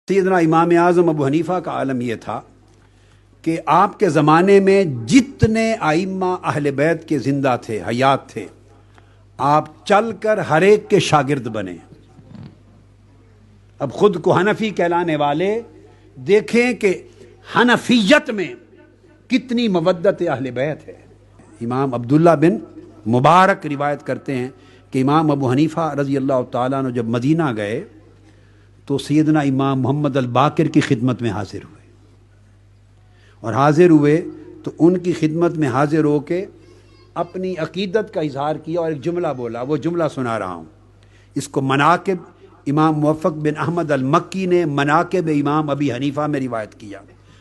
سیدنا امام اعظم ابو حنیفہ کا عالم یہ تھا کہ آپ کے زمانے میں جتنے ائمہ اہل بیت کے زندہ تھے، حیات تھے، آپ چل کر ہر ایک کے شاگرد بنے۔ اب خود کو حنفی کہلانے والے دیکھیں کہ حنفیت میں کتنی مودت اہل بیت ہے۔ امام عبداللہ بن مبارک روایت کرتے ہیں کہ امام ابو حنیفہ رضی اللہ تعالیٰ عنہ جب مدینہ گئے تو سیدنا امام محمد الباقر کی خدمت میں حاضر ہوئے، اور حاضر ہوئے تو ان کی خدمت میں حاضر ہو کے اپنی عقیدت کا اظہار کیا اور ایک جملہ بولا، وہ جملہ سنا رہا ہوں۔ اس کو مناقب امام موفق بن احمد المکی نے مناقب امام ابی حنیفہ میں روایت کیا،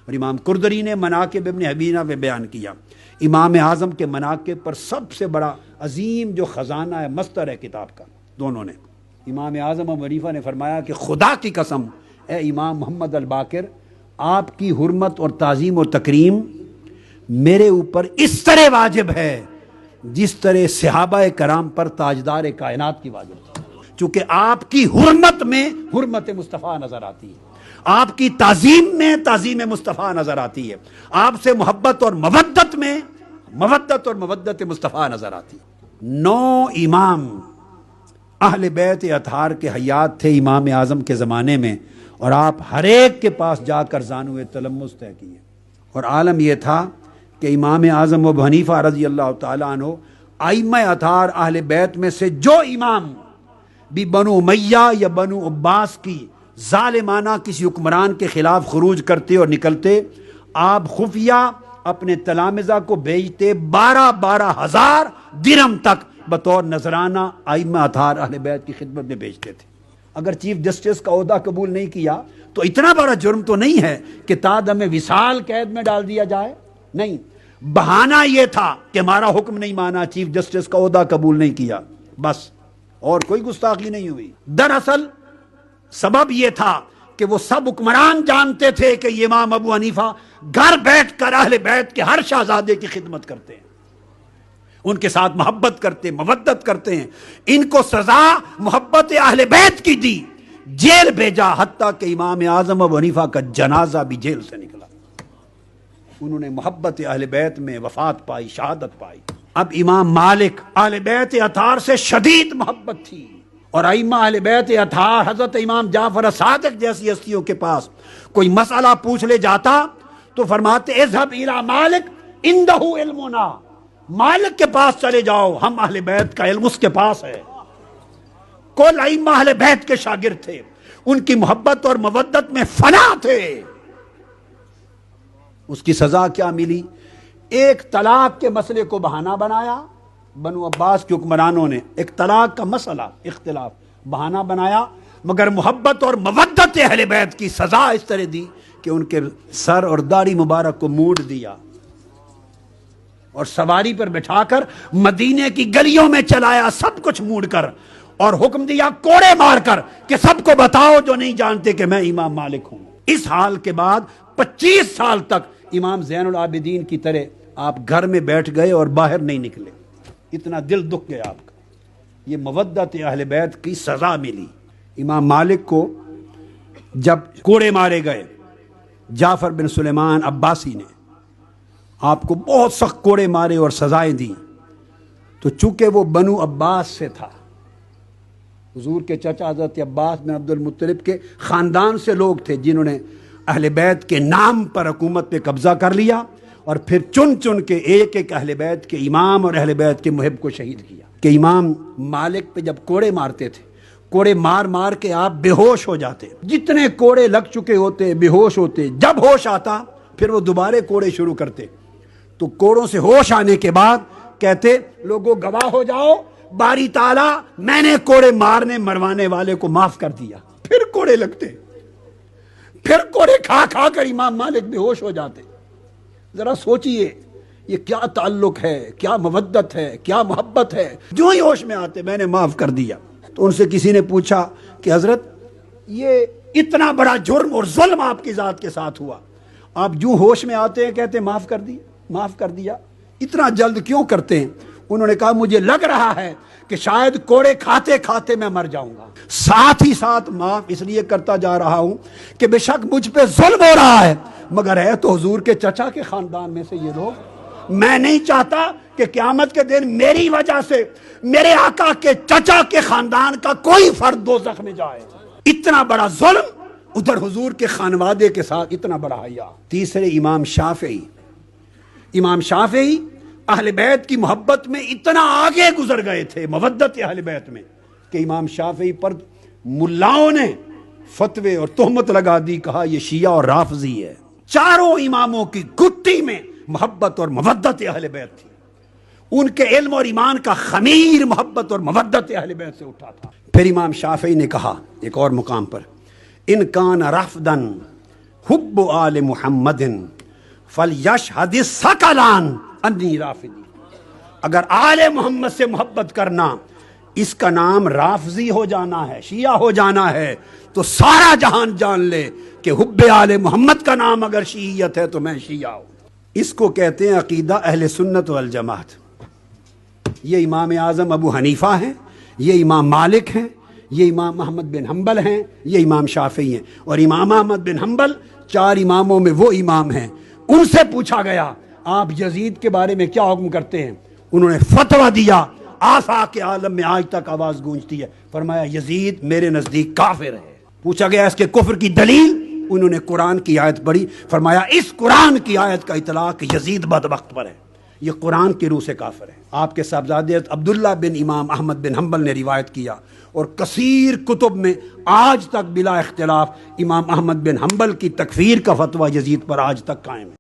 اور امام قردری نے مناقب ابن حبینہ میں بیان کیا۔ امام اعظم کے مناقب پر سب سے بڑا عظیم جو خزانہ ہے، مصدر ہے کتاب کا، دونوں نے۔ امام اعظم ابو حنیفہ نے فرمایا کہ خدا کی قسم اے امام محمد الباقر، آپ کی حرمت اور تعظیم اور تکریم میرے اوپر اس طرح واجب ہے جس طرح صحابہ کرام پر تاجدار کائنات کی واجب تھی، چونکہ آپ کی حرمت میں حرمت مصطفیٰ نظر آتی ہے، آپ کی تعظیم میں تعظیم مصطفیٰ نظر آتی ہے، آپ سے محبت اور مودت میں مودت اور مودت مصطفیٰ نظر آتی ہے۔ 9 امام اہل بیت اطہار کے حیات تھے امام اعظم کے زمانے میں، اور آپ ہر ایک کے پاس جا کر زانوِ تلمس طے کیے۔ اور عالم یہ تھا کہ امام اعظم ابو حنیفہ رضی اللہ تعالیٰ عنہ ائمہ اطہار اہل بیت میں سے جو امام بھی بنو امیہ یا بنو عباس کی ظالمانہ کسی حکمران کے خلاف خروج کرتے اور نکلتے، آپ خفیہ اپنے تلامذہ کو بھیجتے، 12 ہزار درہم تک بطور نذرانہ ائمہ اطہار اہل بیت کی خدمت میں بھیجتے تھے۔ اگر چیف جسٹس کا عہدہ قبول نہیں کیا تو اتنا بڑا جرم تو نہیں ہے کہ تادم وصال قید میں ڈال دیا جائے، نہیں، بہانہ یہ تھا کہ ہمارا حکم نہیں مانا، چیف جسٹس کا عہدہ قبول نہیں کیا، بس، اور کوئی گستاخی نہیں ہوئی۔ دراصل سبب یہ تھا کہ وہ سب حکمران جانتے تھے کہ یہ امام ابو حنیفہ گھر بیٹھ کر اہل بیت کے ہر شہزادے کی خدمت کرتے ہیں، ان کے ساتھ محبت کرتے، مودت کرتے ہیں۔ ان کو سزا محبت اہل بیت کی دی، جیل بھیجا، حتیٰ کہ امام اعظم ابو حنیفہ کا جنازہ بھی جیل سے نکلا۔ انہوں نے محبت اہل بیت میں وفات پائی، شہادت پائی۔ اب امام مالک اہل بیت اطہار سے شدید محبت تھی، اور ائمہ اہل بیت اطہار حضرت امام جعفر صادق جیسی ہستیوں کے پاس کوئی مسئلہ پوچھ لے جاتا تو فرماتے اذهب الى مالک عنده علمنا، مالک کے پاس چلے جاؤ، ہم اہل بیت کا علم اس کے پاس ہے۔ کل ائمہ اہل بیت کے شاگرد تھے، ان کی محبت اور مودت میں فنا تھے۔ اس کی سزا کیا ملی؟ ایک طلاق کے مسئلے کو بہانہ بنایا، بنو عباس کے حکمرانوں نے ایک طلاق کا مسئلہ اختلاف بہانہ بنایا، مگر محبت اور مودت اہل بیت کی سزا اس طرح دی کہ ان کے سر اور داڑھی مبارک کو موڑ دیا، اور سواری پر بٹھا کر مدینے کی گلیوں میں چلایا، سب کچھ موڑ کر، اور حکم دیا کوڑے مار کر کہ سب کو بتاؤ جو نہیں جانتے کہ میں امام مالک ہوں۔ اس حال کے بعد 25 سال تک امام زین العابدین کی طرح آپ گھر میں بیٹھ گئے اور باہر نہیں نکلے، اتنا دل دکھ گیا آپ کا۔ یہ مودت اہل بیت کی سزا ملی۔ امام مالک کو جب کوڑے مارے گئے جعفر بن سلیمان عباسی نے، آپ کو بہت سخت کوڑے مارے اور سزائیں دیں، تو چونکہ وہ بنو عباس سے تھا، حضور کے چچا حضرت عباس بن عبد المطلب کے خاندان سے لوگ تھے جنہوں نے اہل بیت کے نام پر حکومت پہ قبضہ کر لیا، اور پھر چن چن کے ایک ایک اہل بیت کے امام اور اہل بیت کے محب کو شہید کیا۔ کہ امام مالک پہ جب کوڑے مارتے تھے، کوڑے مار مار کے آپ بے ہوش ہو جاتے، جتنے کوڑے لگ چکے ہوتے بے ہوش ہوتے، جب ہوش آتا پھر وہ دوبارے کوڑے شروع کرتے، تو کوڑوں سے ہوش آنے کے بعد کہتے لوگوں گواہ ہو جاؤ، باری تعالیٰ میں نے کوڑے مارنے مروانے والے کو معاف کر دیا۔ پھر کوڑے لگتے، پھر کوڑے کھا کھا کر امام مالک بے ہوش ہو جاتے۔ ذرا سوچئے یہ کیا تعلق ہے، کیا مودت ہے، کیا محبت ہے۔ جو ہی ہوش میں آتے میں نے معاف کر دیا۔ تو ان سے کسی نے پوچھا کہ حضرت یہ اتنا بڑا جرم اور ظلم آپ کی ذات کے ساتھ ہوا، آپ جو ہوش میں آتے ہیں کہتے معاف کر دی، معاف کر دیا، اتنا جلد کیوں کرتے ہیں؟ انہوں نے کہا مجھے لگ رہا ہے کہ شاید کوڑے کھاتے کھاتے میں مر جاؤں گا، ساتھ ہی ساتھ معاف اس لیے کرتا جا رہا ہوں کہ بے شک مجھ پہ ظلم ہو رہا ہے، مگر ہے تو حضور کے چچا کے خاندان میں سے یہ لوگ، میں نہیں چاہتا کہ قیامت کے دن میری وجہ سے میرے آقا کے چچا کے خاندان کا کوئی فرد دوزخ میں جائے۔ اتنا بڑا ظلم، ادھر حضور کے خانوادے کے ساتھ اتنا بڑا حیا۔ تیسرے امام شافعی اہل بیت کی محبت میں اتنا آگے گزر گئے تھے، مودت اہل بیت میں، کہ امام شافعی پر ملاؤں نے فتوے اور تہمت لگا دی، کہا یہ شیعہ اور رافضی ہے۔ چاروں اماموں کی گٹھی میں محبت اور مودت اہل بیت تھی، ان کے علم اور ایمان کا خمیر محبت اور مودت اہل بیت سے اٹھا تھا۔ پھر امام شافعی نے کہا ایک اور مقام پر، ان کان رافضاً حب آل محمد فلیشہد الثقلان انی رافضی، اگر آل محمد سے محبت کرنا اس کا نام رافضی ہو جانا ہے، شیعہ ہو جانا ہے، تو سارا جہان جان لے کہ حب آل محمد کا نام اگر شیعیت ہے تو میں شیعہ ہوں۔ اس کو کہتے ہیں عقیدہ اہل سنت والجماعت۔ یہ امام اعظم ابو حنیفہ ہیں، یہ امام مالک ہیں، یہ امام احمد بن حنبل ہیں، یہ امام شافعی ہیں، اور امام احمد بن حنبل چار اماموں میں وہ امام ہیں۔ ان سے پوچھا گیا آپ یزید کے بارے میں کیا حکم کرتے ہیں؟ انہوں نے فتویٰ دیا، آفاق عالم میں آج تک آواز گونجتی ہے، فرمایا یزید میرے نزدیک کافر ہے۔ پوچھا گیا اس کے کفر کی دلیل، انہوں نے قرآن کی آیت پڑھی، فرمایا اس قرآن کی آیت کا اطلاق یزید بدبخت پر ہے، یہ قرآن کی روح سے کافر ہے۔ آپ کے صاحبزادے عبداللہ بن امام احمد بن حنبل نے روایت کیا، اور کثیر کتب میں آج تک بلا اختلاف امام احمد بن حنبل کی تکفیر کا فتویٰ یزید پر آج تک قائم ہے۔